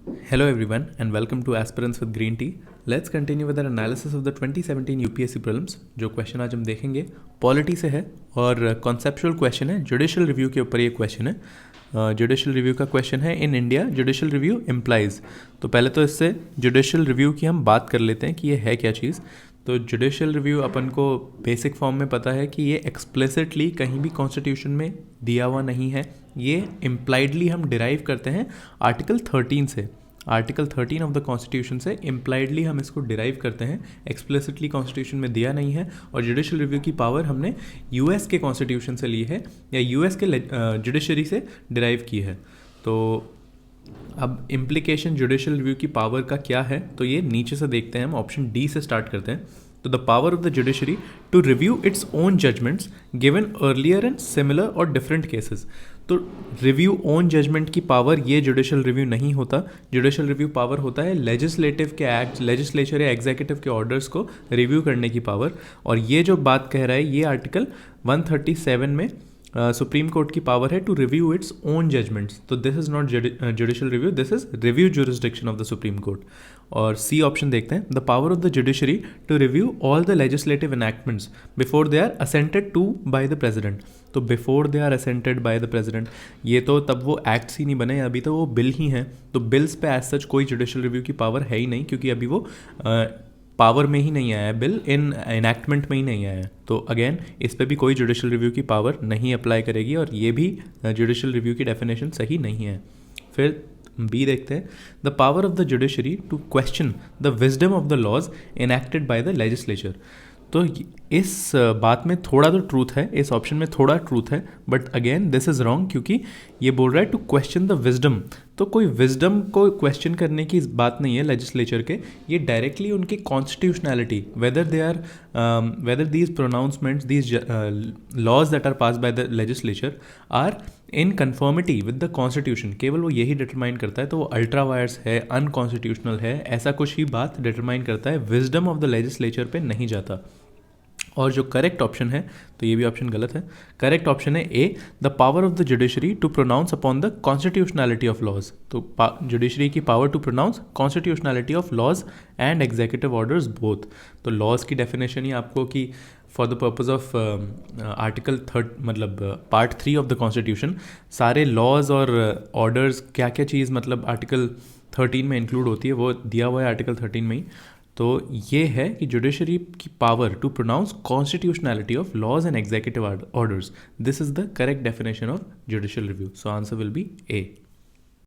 Hello everyone and welcome to Aspirants with Green Tea. Let's continue with our analysis of the 2017 UPSC prelims. जो question आज हम देखेंगे polity से है और कॉन्सेप्चुअल क्वेश्चन है, जुडिशियल रिव्यू के ऊपर ये क्वेश्चन है। जुडिशियल रिव्यू का क्वेश्चन है, in India judicial review implies. तो पहले तो इससे जुडिशियल रिव्यू की हम बात कर लेते हैं कि ये है क्या चीज़। तो जुडिशियल रिव्यू अपन को बेसिक फॉर्म में पता है कि ये एक्सप्लिसिटली कहीं भी कॉन्स्टिट्यूशन में दिया हुआ नहीं है, ये इम्प्लाइडली हम डिराइव करते हैं आर्टिकल 13 से। आर्टिकल 13 ऑफ द कॉन्स्टिट्यूशन से इम्प्लाइडली हम इसको डिराइव करते हैं, एक्सप्लिसिटली कॉन्स्टिट्यूशन में दिया नहीं है। और जुडिशियल रिव्यू की पावर हमने यूएस के कॉन्स्टिट्यूशन से ली है या यूएस के जुडिशरी से डिराइव की है। तो अब इम्प्लीकेशन जुडिशियल रिव्यू की पावर का क्या है, तो ये नीचे से देखते हैं हम, ऑप्शन डी से स्टार्ट करते हैं। तो the power of the judiciary to review its own judgments given earlier and similar और डिफरेंट केसेस। तो रिव्यू ओन जजमेंट की पावर ये जुडिशियल रिव्यू नहीं होता। जुडिशियल रिव्यू पावर होता है लेजिस्लेटिव के एक्ट, लेजिस्लेचर या एग्जीक्यूटिव के ऑर्डर्स को रिव्यू करने की पावर। और ये जो बात कह रहा है ये आर्टिकल 137 में सुप्रीम कोर्ट की पावर है to review its own judgments. तो this is not judicial review, this is review jurisdiction of the Supreme Court. और सी ऑप्शन देखते हैं, the power of the judiciary to review all the legislative enactments before they are assented to by the president. तो before they are assented by the president, ये तो तब वो acts ही नहीं बने, अभी तो वो बिल ही हैं। तो बिल्स पे एज सच कोई जुडिशियल रिव्यू की पावर है ही नहीं, क्योंकि अभी वो पावर में ही नहीं आया है, बिल इन एनैक्टमेंट में ही नहीं आया है। तो अगेन इस पे भी कोई जुडिशियल रिव्यू की पावर नहीं अप्लाई करेगी, और ये भी जुडिशियल रिव्यू की डेफिनेशन सही नहीं है। फिर बी देखते हैं, the power of the judiciary to question the wisdom of the laws enacted by the legislature. तो इस बात में थोड़ा तो ट्रूथ है, इस ऑप्शन में थोड़ा ट्रूथ है, but again this is wrong, क्योंकि ये बोल रहा है टू क्वेश्चन द विजडम। तो कोई विजडम को क्वेश्चन करने की बात नहीं है लेजिस्लेचर के, ये डायरेक्टली उनकी constitutionality, whether these pronouncements, these laws that are pass by the legislature are in conformity with the constitution, केवल वो यही डिटरमाइन करता है। तो वो अल्ट्रा वायर्स है, अनकॉन्स्टिट्यूशनल है, ऐसा कुछ ही बात डिटरमाइन करता है, विजडम ऑफ द लेजिस्लेचर पे नहीं जाता। और जो करेक्ट ऑप्शन है, तो ये भी ऑप्शन गलत है। करेक्ट ऑप्शन है A, the power of the judiciary to pronounce upon the constitutionality of laws. तो जुडिशरी की power to pronounce constitutionality of laws and executive orders both. तो लॉज की डेफिनेशन ही आपको कि for the purpose of article मतलब part 3 of the constitution, सारे laws और ऑर्डर्स क्या क्या चीज़ मतलब आर्टिकल 13 में इंक्लूड होती है, वो दिया हुआ है आर्टिकल 13 में ही। तो ये है कि जुडिशरी की power to pronounce constitutionality of laws and executive orders, this is the correct definition of judicial review. So answer will be A.